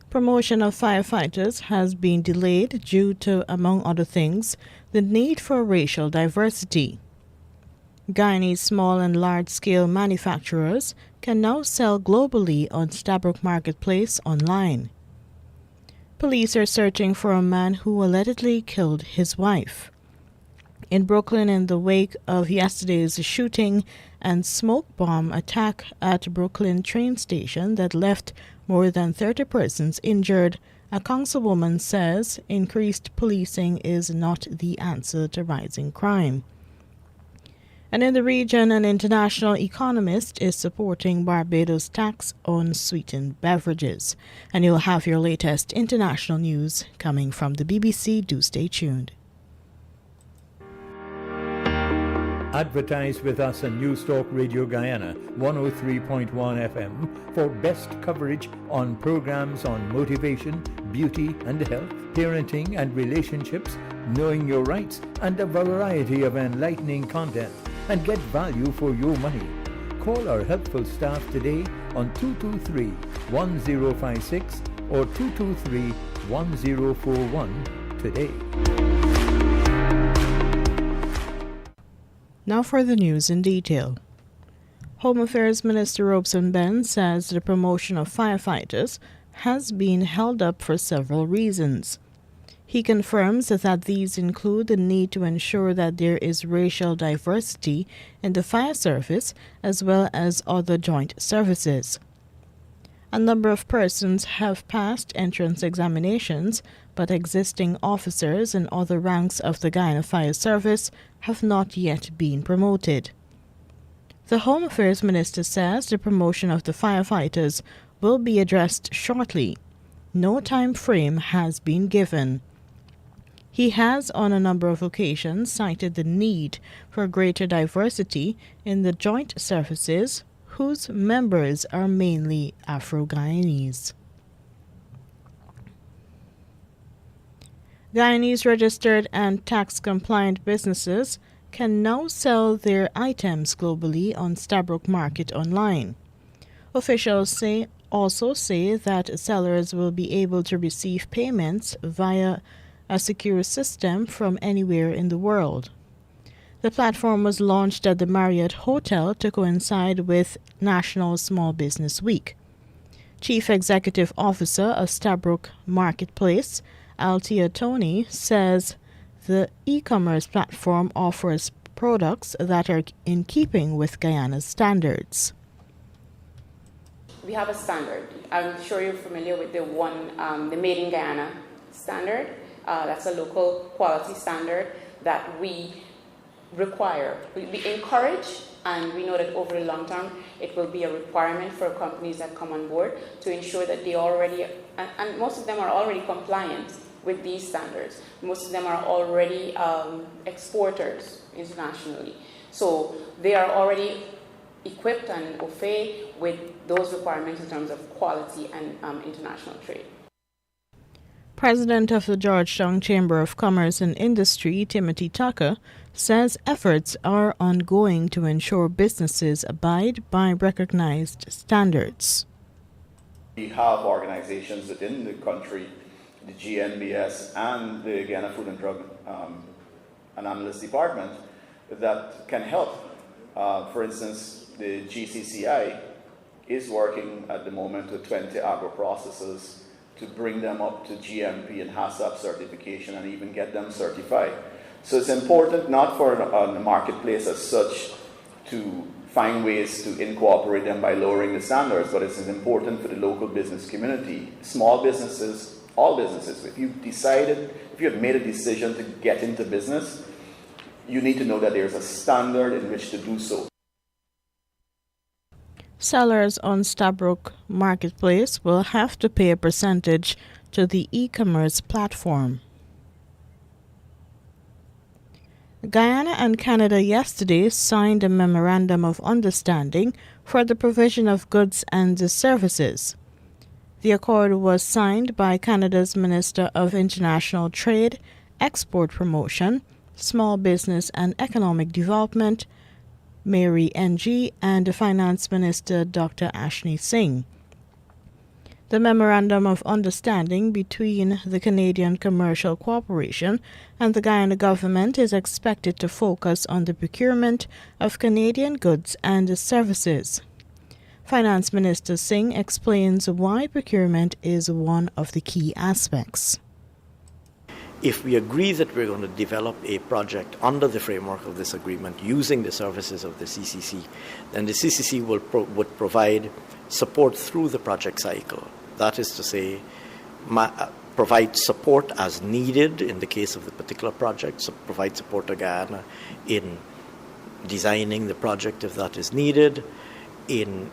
Promotion of firefighters has been delayed due to, among other things, the need for racial diversity. Guyanese small and large-scale manufacturers can now sell globally on Stabroek Marketplace online. Police are searching for a man who allegedly killed his wife. In Brooklyn, in the wake of yesterday's shooting and smoke bomb attack at Brooklyn train station that left more than 30 persons injured, a councilwoman says increased policing is not the answer to rising crime. And in the region, an international economist is supporting Barbados' tax on sweetened beverages. And you'll have your latest international news coming from the BBC. Do stay tuned. Advertise with us on News Talk Radio Guyana 103.1 FM for best coverage on programs on motivation, beauty and health, parenting and relationships, knowing your rights, and a variety of enlightening content, and get value for your money. Call our helpful staff today on 223-1056 or 223-1041 today. Now for the news in detail. Home Affairs Minister Robeson Ben says the promotion of firefighters has been held up for several reasons. He confirms that these include the need to ensure that there is racial diversity in the fire service as well as other joint services. A number of persons have passed entrance examinations, but existing officers and other ranks of the Guyana Fire Service have not yet been promoted. The Home Affairs Minister says the promotion of the firefighters will be addressed shortly. No time frame has been given. He has on a number of occasions cited the need for greater diversity in the joint services whose members are mainly Afro-Guyanese. Guyanese registered and tax-compliant businesses can now sell their items globally on Stabroek Market online. Officials also say that sellers will be able to receive payments via a secure system from anywhere in the world. The platform was launched at the Marriott Hotel to coincide with National Small Business Week. Chief Executive Officer of Stabroek Marketplace, Altia Tony, says the e-commerce platform offers products that are in keeping with Guyana's standards. We have a standard. I'm sure you're familiar with the Made in Guyana standard. That's a local quality standard that we require. We encourage, and we know that over the long term it will be a requirement for companies that come on board to ensure that they already, and most of them are already compliant with these standards. Most of them are already exporters internationally. So they are already equipped and au fait with those requirements in terms of quality and international trade. President of the Georgetown Chamber of Commerce and Industry, Timothy Tucker, says efforts are ongoing to ensure businesses abide by recognized standards. We have organizations within the country, the GNBS and the Guyana Food and Drug and Analyst Department, that can help. For instance, the GCCI is working at the moment with 20 agro-processors to bring them up to GMP and HACCP certification and even get them certified. So it's important not for the marketplace as such to find ways to incorporate them by lowering the standards, but it's important for the local business community, small businesses, all businesses. If you have made a decision to get into business, you need to know that there's a standard in which to do so. Sellers on Stabroek Marketplace will have to pay a percentage to the e-commerce platform. Guyana and Canada yesterday signed a memorandum of understanding for the provision of goods and services. The accord was signed by Canada's Minister of International Trade, Export Promotion, Small Business and Economic Development, Mary Ng, and Finance Minister Dr. Ashni Singh. The Memorandum of Understanding between the Canadian Commercial Corporation and the Guyana government is expected to focus on the procurement of Canadian goods and services. Finance Minister Singh explains why procurement is one of the key aspects. If we agree that we're going to develop a project under the framework of this agreement using the services of the CCC, then the CCC would provide support through the project cycle. That is to say, provide support as needed in the case of the particular project, so provide support to Guyana in designing the project if that is needed, in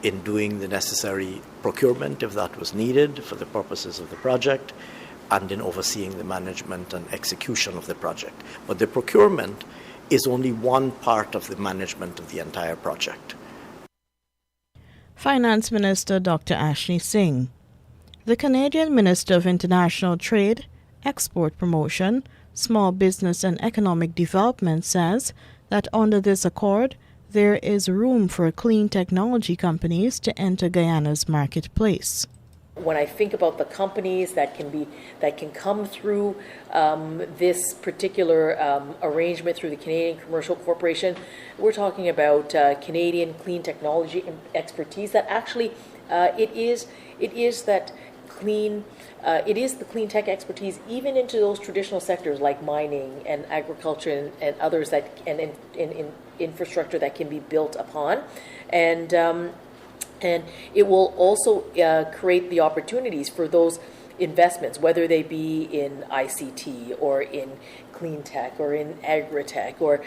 doing the necessary procurement if that was needed for the purposes of the project, and in overseeing the management and execution of the project. But the procurement is only one part of the management of the entire project. Finance Minister Dr. Ashley Singh. The Canadian Minister of International Trade, Export Promotion, Small Business and Economic Development says that under this accord, there is room for clean technology companies to enter Guyana's marketplace. When I think about the companies that can come through this particular arrangement through the Canadian Commercial Corporation, we're talking about Canadian clean technology expertise. That actually it is the clean tech expertise even into those traditional sectors like mining and agriculture and others that and in infrastructure that can be built upon, and it will also create the opportunities for those investments, whether they be in ICT or in clean tech or in agri-tech or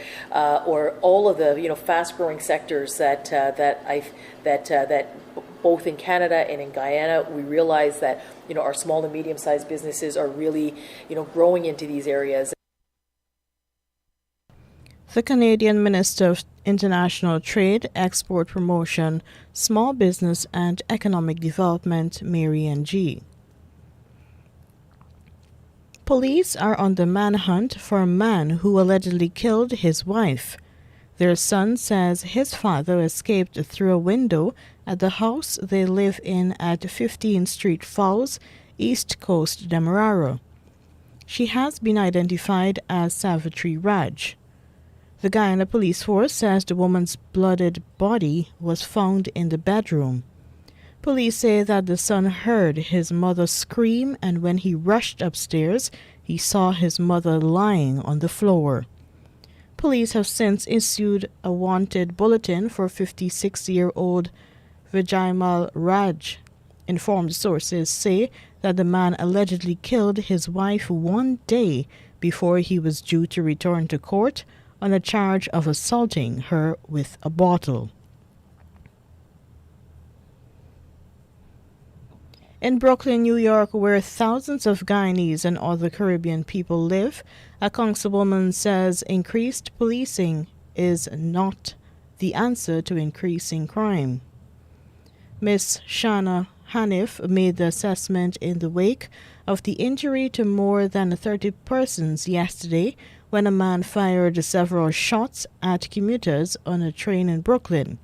all of the fast-growing sectors that both in Canada and in Guyana we realize that our small and medium-sized businesses are really growing into these areas. The Canadian Minister of International Trade, Export Promotion, Small Business and Economic Development, Marian G. Police are on the manhunt for a man who allegedly killed his wife. Their son says his father escaped through a window at the house they live in at 15th Street Falls, East Coast, Demerara. She has been identified as Savitri Raj. The Guyana Police Force says the woman's bloodied body was found in the bedroom. Police say that the son heard his mother scream, and when he rushed upstairs, he saw his mother lying on the floor. Police have since issued a wanted bulletin for 56-year-old Vijaymal Raj. Informed sources say that the man allegedly killed his wife one day before he was due to return to court on a charge of assaulting her with a bottle. In Brooklyn, New York, where thousands of Guyanese and other Caribbean people live, a councilwoman says increased policing is not the answer to increasing crime. Ms. Shana Hanif made the assessment in the wake of the injury to more than 30 persons yesterday when a man fired several shots at commuters on a train in Brooklyn.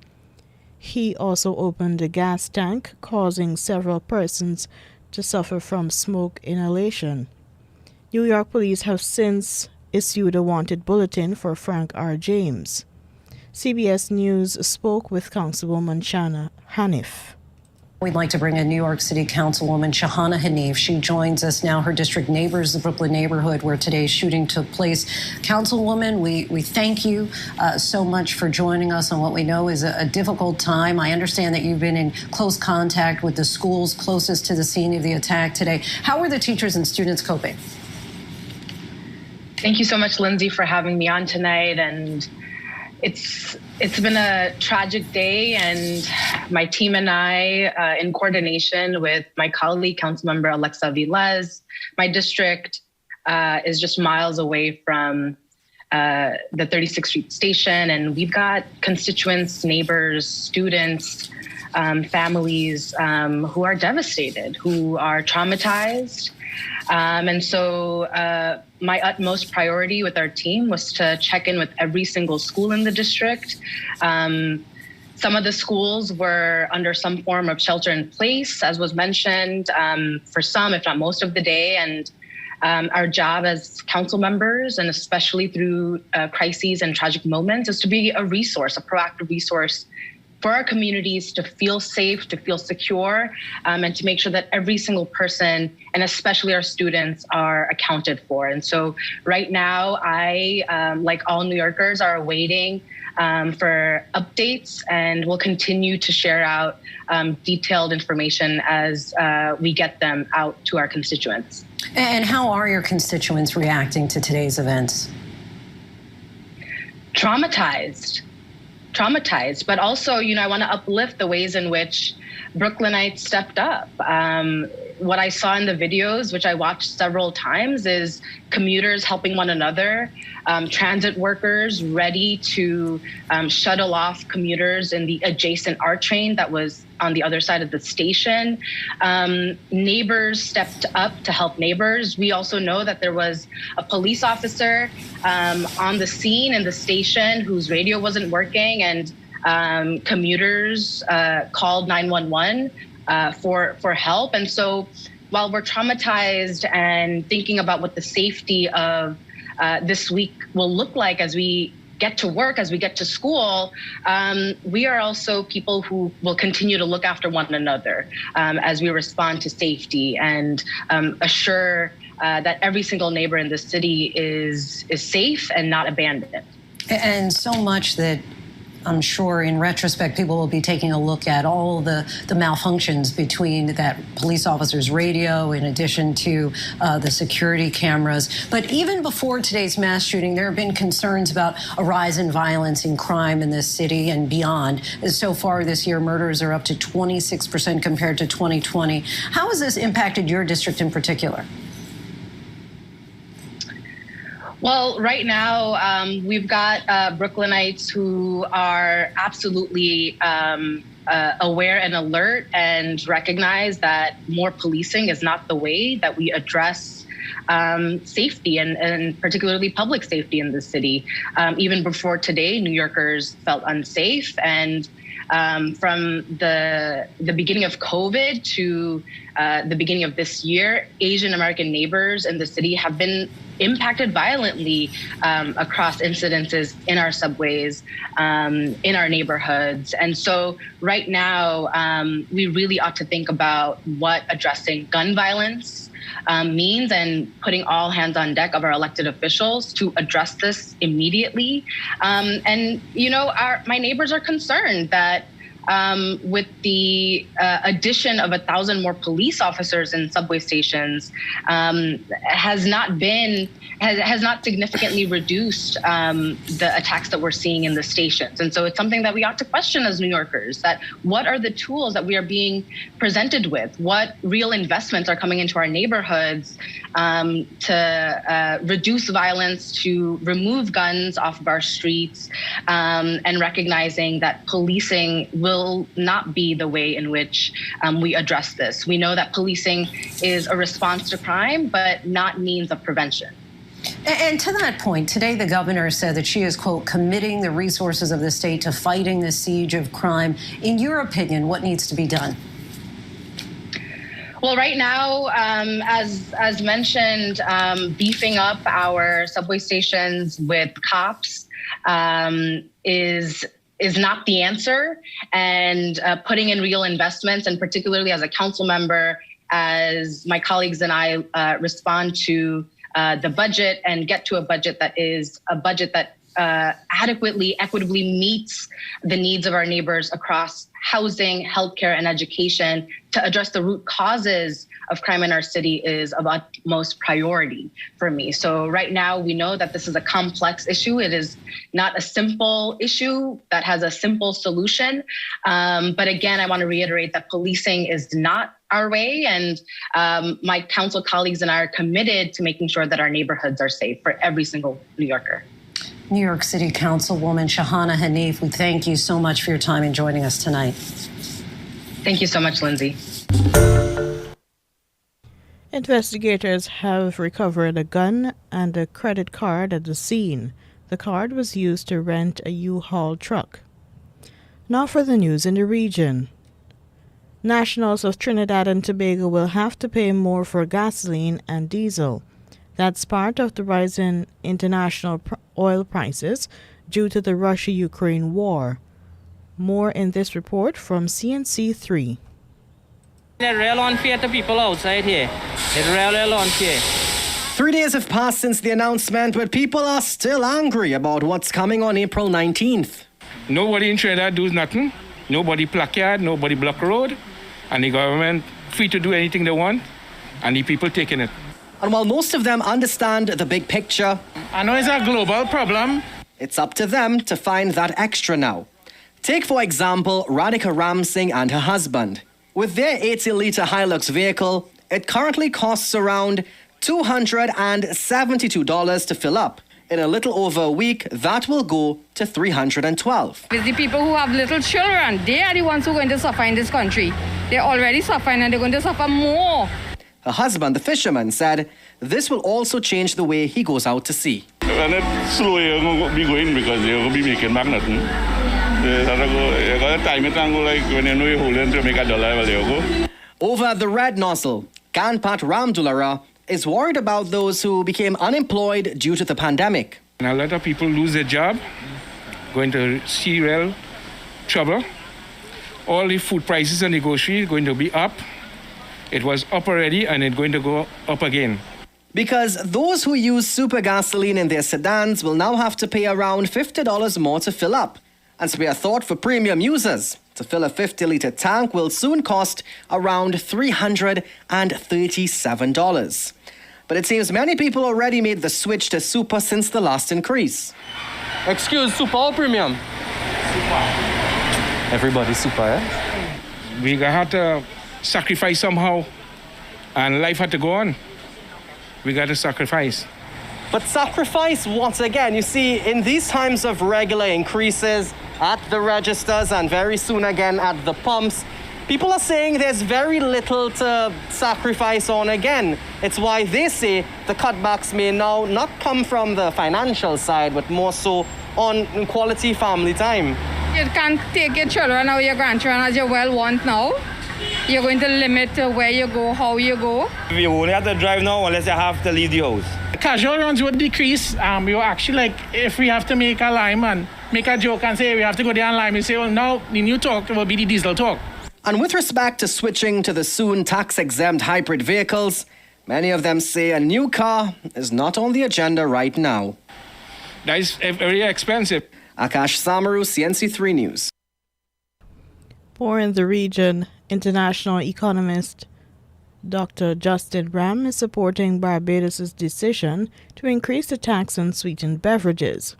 He also opened a gas tank, causing several persons to suffer from smoke inhalation. New York police have since issued a wanted bulletin for Frank R. James. CBS News spoke with Councilwoman Shana Hanif. We'd like to bring in New York City Councilwoman Shahana Hanif. She joins us now. Her district neighbors, the Brooklyn neighborhood where today's shooting took place. Councilwoman, we thank you so much for joining us on what we know is a difficult time. I understand that you've been in close contact with the schools closest to the scene of the attack today. How are the teachers and students coping? Thank you so much, Lindsay, for having me on tonight. And it's been a tragic day, and my team and I, in coordination with my colleague, Councilmember Alexa Vilez, my district is just miles away from the 36th Street station, and we've got constituents, neighbors, students, families who are devastated, who are traumatized. And so my utmost priority with our team was to check in with every single school in the district, Some of the schools were under some form of shelter in place, as was mentioned, for some, if not most of the day. And our job as council members, and especially through crises and tragic moments, is to be a resource, a proactive resource for our communities to feel safe, to feel secure, and to make sure that every single person, and especially our students, are accounted for. And so right now, I, like all New Yorkers, are waiting for updates, and we'll continue to share out detailed information as we get them out to our constituents. And how are your constituents reacting to today's events? Traumatized, but also, I want to uplift the ways in which Brooklynites stepped up. What I saw in the videos, which I watched several times, is commuters helping one another, transit workers ready to shuttle off commuters in the adjacent R train that was on the other side of the station. Neighbors stepped up to help neighbors. We also know that there was a police officer on the scene in the station whose radio wasn't working, and commuters called 911 for help. And so while we're traumatized and thinking about what the safety of this week will look like as we get to work, as we get to school, we are also people who will continue to look after one another as we respond to safety and assure that every single neighbor in the city is safe and not abandoned. And so much that I'm sure in retrospect, people will be taking a look at all the malfunctions between that police officer's radio in addition to the security cameras. But even before today's mass shooting, there have been concerns about a rise in violence and crime in this city and beyond. So far this year, murders are up to 26% compared to 2020. How has this impacted your district in particular? Well, right now, we've got Brooklynites who are absolutely aware and alert and recognize that more policing is not the way that we address safety and particularly public safety in the city. Even before today, New Yorkers felt unsafe. And from the beginning of COVID to the beginning of this year, Asian American neighbors in the city have been impacted violently across incidences in our subways, in our neighborhoods. And so right now, we really ought to think about what addressing gun violence means and putting all hands on deck of our elected officials to address this immediately. And, my neighbors are concerned that with the addition of 1,000 more police officers in subway stations has not significantly reduced the attacks that we're seeing in the stations. And so it's something that we ought to question as New Yorkers, that what are the tools that we are being presented with? What real investments are coming into our neighborhoods to reduce violence, to remove guns off of our streets, and recognizing that policing will not be the way in which we address this. We know that policing is a response to crime, but not means of prevention. And to that point, today the governor said that she is, quote, committing the resources of the state to fighting the siege of crime. In your opinion, what needs to be done? Well, right now, as mentioned, beefing up our subway stations with cops is not the answer, and putting in real investments, and particularly as a council member, as my colleagues and I respond to the budget and get to a budget that is a budget that adequately, equitably meets the needs of our neighbors across housing, healthcare, and education to address the root causes of crime in our city is of utmost priority for me. So right now, we know that this is a complex issue. It is not a simple issue that has a simple solution. But again, I want to reiterate that policing is not our way. And my council colleagues and I are committed to making sure that our neighborhoods are safe for every single New Yorker. New York City Councilwoman Shahana Hanif, we thank you so much for your time in joining us tonight. Thank you so much, Lindsay. Investigators have recovered a gun and a credit card at the scene. The card was used to rent a U-Haul truck. Now for the news in the region. Nationals of Trinidad and Tobago will have to pay more for gasoline and diesel. That's part of the rise in international oil prices due to the Russia-Ukraine war. More in this report from CNC3. It's real unfair to people outside here. It's real unfair. 3 days have passed since the announcement, but people are still angry about what's coming on April 19th. Nobody in Trinidad does nothing. Nobody placard, nobody block road. And the government free to do anything they want. And the people taking it. And while most of them understand the big picture, I know it's a global problem. It's up to them to find that extra now. Take, for example, Radhika Ramsingh and her husband. With their 80-litre Hilux vehicle, it currently costs around $272 to fill up. In a little over a week, that will go to $312. It's the people who have little children. They are the ones who are going to suffer in this country. They're already suffering and they're going to suffer more. Her husband, the fisherman, said this will also change the way he goes out to sea. And it's slow, you're going to be going because you're going to be making back nothing. You're going to time it and go like when you know you're holding to make $1, well, you go. Over at the red nozzle, Ganpat Ramdulara is worried about those who became unemployed due to the pandemic. And a lot of people lose their job, going to see real trouble. All the food prices and the groceries are going to be up. It was up already and it's going to go up again. Because those who use super gasoline in their sedans will now have to pay around $50 more to fill up. And spare thought for premium users. To fill a 50-litre tank will soon cost around $337. But it seems many people already made the switch to super since the last increase. Excuse, super or premium? Super. Everybody's super, eh? We had to sacrifice somehow, and life had to go on. We got to sacrifice. But sacrifice what again? You see, in these times of regular increases at the registers and very soon again at the pumps, people are saying there's very little to sacrifice on again. It's why they say the cutbacks may now not come from the financial side, but more so on quality family time. You can't take your children or your grandchildren as you well want now. You're going to limit where you go, how you go. You only have to drive now unless you have to leave the house. Casual runs would decrease. You actually, like, if we have to make a lime and make a joke and say we have to go there and lime, you say, well, now the new talk will be the diesel talk. And with respect to switching to the soon tax-exempt hybrid vehicles, many of them say a new car is not on the agenda right now. That is very expensive. Akash Samaru, CNC3 News. More in the region, international economist Dr. Justin Ram is supporting Barbados' decision to increase the tax on sweetened beverages.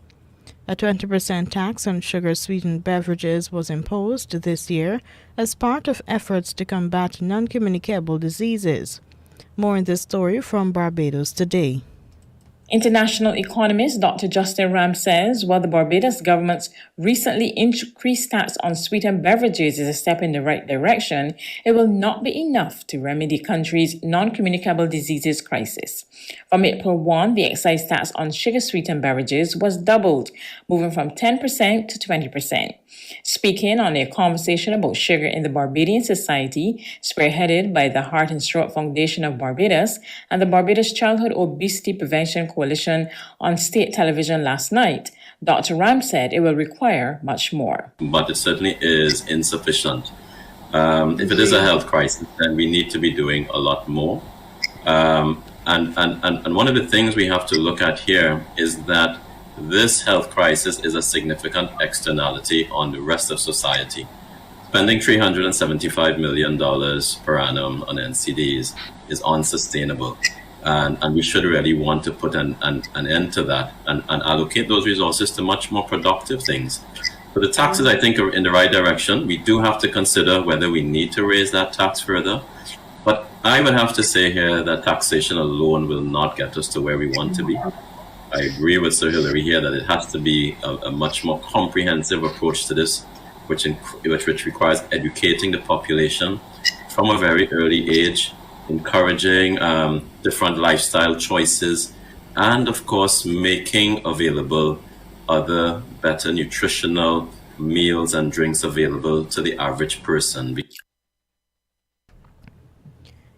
A 20% tax on sugar-sweetened beverages was imposed this year as part of efforts to combat non-communicable diseases. More in this story from Barbados Today. International economist Dr. Justin Ram says while the Barbados government's recently increased tax on sweetened beverages is a step in the right direction, it will not be enough to remedy the country's non-communicable diseases crisis. From April 1, the excise tax on sugar-sweetened beverages was doubled, moving from 10% to 20%. Speaking on a conversation about sugar in the Barbadian society, spearheaded by the Heart and Stroke Foundation of Barbados and the Barbados Childhood Obesity Prevention Coalition on state television last night, Dr. Ram said it will require much more. But it certainly is insufficient. If it is a health crisis, then we need to be doing a lot more. And one of the things we have to look at here is that this health crisis is a significant externality on the rest of society. Spending $375 million per annum on NCDs is unsustainable. And we should really want to put an end to that and allocate those resources to much more productive things. So the taxes, I think, are in the right direction. We do have to consider whether we need to raise that tax further. But I would have to say here that taxation alone will not get us to where we want to be. I agree with Sir Hilary here that it has to be a much more comprehensive approach to this, which requires educating the population from a very early age, encouraging different lifestyle choices, and of course making available other better nutritional meals and drinks available to the average person.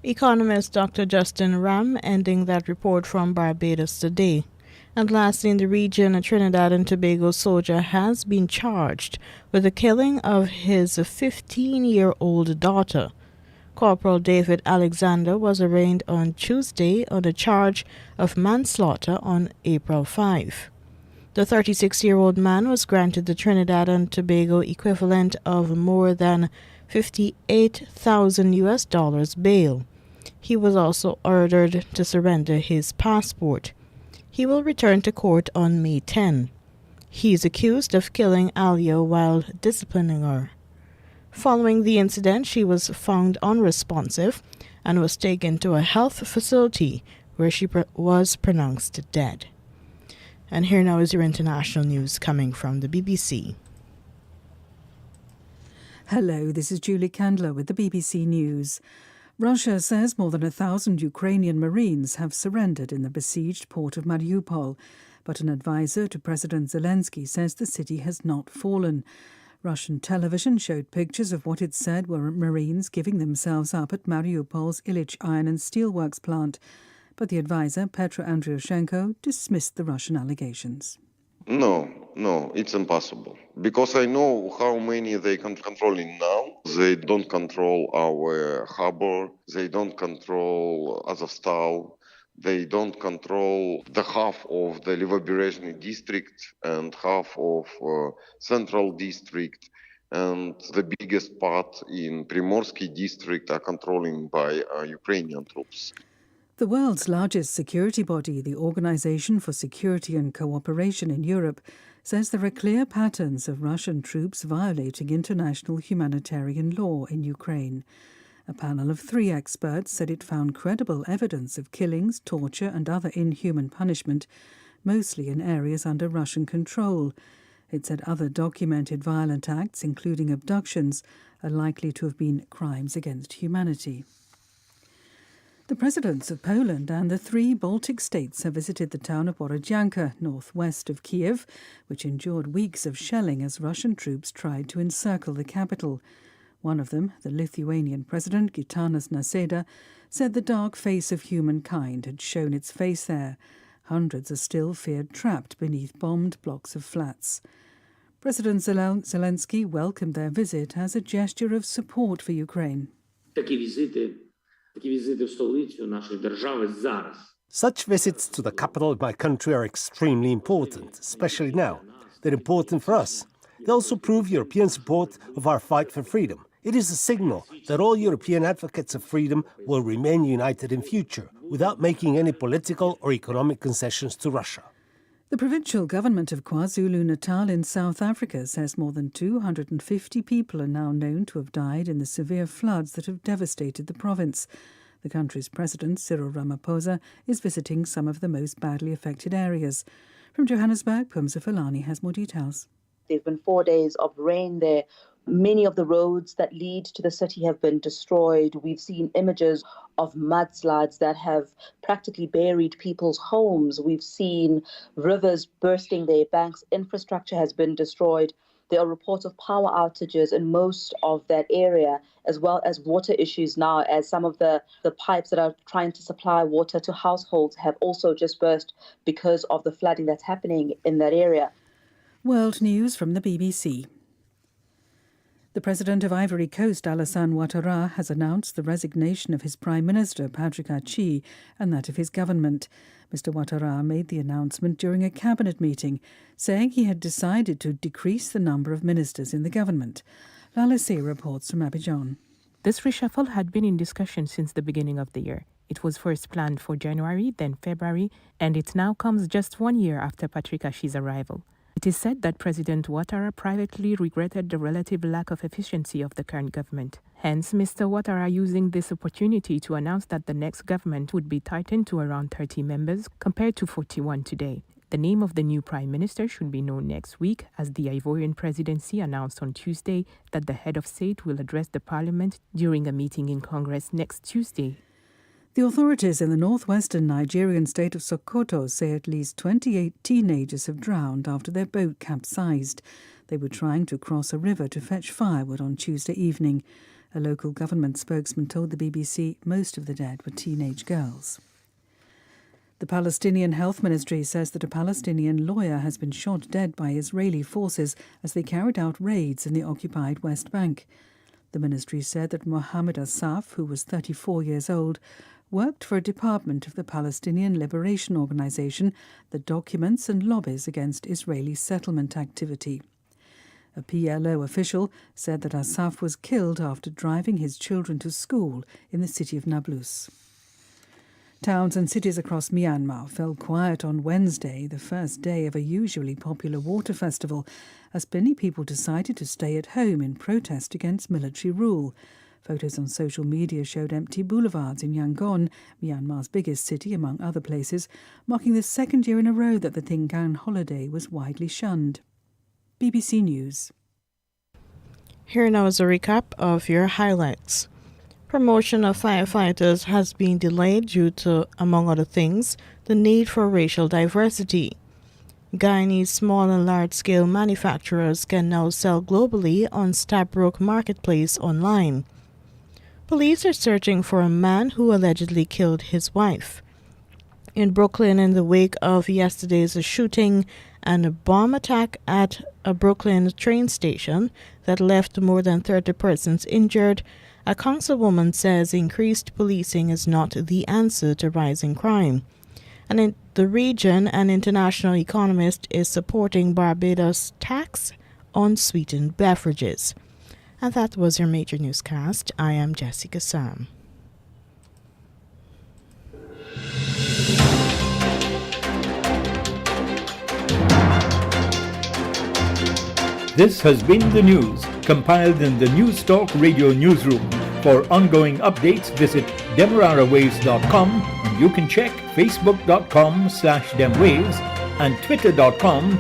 Economist Dr. Justin Ram ending that report from Barbados today. And lastly, in the region, a Trinidad and Tobago soldier has been charged with the killing of his 15-year-old daughter. Corporal David Alexander was arraigned on Tuesday on a charge of manslaughter on April 5. The 36-year-old man was granted the Trinidad and Tobago equivalent of more than $58,000 bail. He was also ordered to surrender his passport. He will return to court on May 10. He is accused of killing Alia while disciplining her. Following the incident, she was found unresponsive and was taken to a health facility where she was pronounced dead. And here now is your international news coming from the BBC. Hello, this is Julie Candler with the BBC News. Russia says more than 1,000 Ukrainian Marines have surrendered in the besieged port of Mariupol, but an advisor to President Zelensky says the city has not fallen. Russian television showed pictures of what it said were Marines giving themselves up at Mariupol's Ilyich iron and steelworks plant, but the advisor, Petro Andriushenko, dismissed the Russian allegations. No, it's impossible. Because I know how many they controlling now. They don't control our harbor. They don't control Azovstal. They don't control the half of the Liberation district and half of Central district. And the biggest part in Primorsky district are controlling by Ukrainian troops. The world's largest security body, the Organization for Security and Cooperation in Europe, says there are clear patterns of Russian troops violating international humanitarian law in Ukraine. A panel of 3 experts said it found credible evidence of killings, torture and other inhuman punishment, mostly in areas under Russian control. It said other documented violent acts, including abductions, are likely to have been crimes against humanity. The presidents of Poland and the 3 Baltic states have visited the town of Borodyanka, northwest of Kiev, which endured weeks of shelling as Russian troops tried to encircle the capital. One of them, the Lithuanian president Gitanas Nausėda, said the dark face of humankind had shown its face there. Hundreds are still feared trapped beneath bombed blocks of flats. President Zelensky welcomed their visit as a gesture of support for Ukraine. Such visits to the capital of my country are extremely important, especially now. They're important for us. They also prove European support of our fight for freedom. It is a signal that all European advocates of freedom will remain united in future, without making any political or economic concessions to Russia. The provincial government of KwaZulu-Natal in South Africa says more than 250 people are now known to have died in the severe floods that have devastated the province. The country's president, Cyril Ramaphosa, is visiting some of the most badly affected areas. From Johannesburg, Pumza Fulani has more details. There have been 4 days of rain there. Many of the roads that lead to the city have been destroyed. We've seen images of mudslides that have practically buried people's homes. We've seen rivers bursting their banks. Infrastructure has been destroyed. There are reports of power outages in most of that area, as well as water issues now, as some of the pipes that are trying to supply water to households have also just burst because of the flooding that's happening in that area. World News from the BBC. The President of Ivory Coast, Alassane Ouattara, has announced the resignation of his Prime Minister, Patrick Achi, and that of his government. Mr. Ouattara made the announcement during a cabinet meeting, saying he had decided to decrease the number of ministers in the government. Lalissé reports from Abidjan. This reshuffle had been in discussion since the beginning of the year. It was first planned for January, then February, and it now comes just 1 year after Patrick Achi's arrival. It is said that President Ouattara privately regretted the relative lack of efficiency of the current government. Hence, Mr. Ouattara using this opportunity to announce that the next government would be tightened to around 30 members compared to 41 today. The name of the new Prime Minister should be known next week, as the Ivorian presidency announced on Tuesday that the head of state will address the parliament during a meeting in Congress next Tuesday. The authorities in the northwestern Nigerian state of Sokoto say at least 28 teenagers have drowned after their boat capsized. They were trying to cross a river to fetch firewood on Tuesday evening. A local government spokesman told the BBC most of the dead were teenage girls. The Palestinian Health Ministry says that a Palestinian lawyer has been shot dead by Israeli forces as they carried out raids in the occupied West Bank. The ministry said that Mohammed Asaf, who was 34 years old, worked for a department of the Palestinian Liberation Organization that documents and lobbies against Israeli settlement activity. A PLO official said that Asaf was killed after driving his children to school in the city of Nablus. Towns and cities across Myanmar fell quiet on Wednesday, the first day of a usually popular water festival, as many people decided to stay at home in protest against military rule. Photos on social media showed empty boulevards in Yangon, Myanmar's biggest city among other places, marking the second year in a row that the Thingan holiday was widely shunned. BBC News. Here now is a recap of your highlights. Promotion of firefighters has been delayed due to, among other things, the need for racial diversity. Guyanese small and large-scale manufacturers can now sell globally on Stabroek Marketplace online. Police are searching for a man who allegedly killed his wife. In Brooklyn, in the wake of yesterday's shooting and a bomb attack at a Brooklyn train station that left more than 30 persons injured, a councilwoman says increased policing is not the answer to rising crime. And in the region, an international economist is supporting Barbados' tax on sweetened beverages. And that was your major newscast. I am Jessica Sam. This has been the news, compiled in the News Talk Radio newsroom. For ongoing updates, visit demerarawaves.com, and you can check facebook.com/demwaves and twitter.com/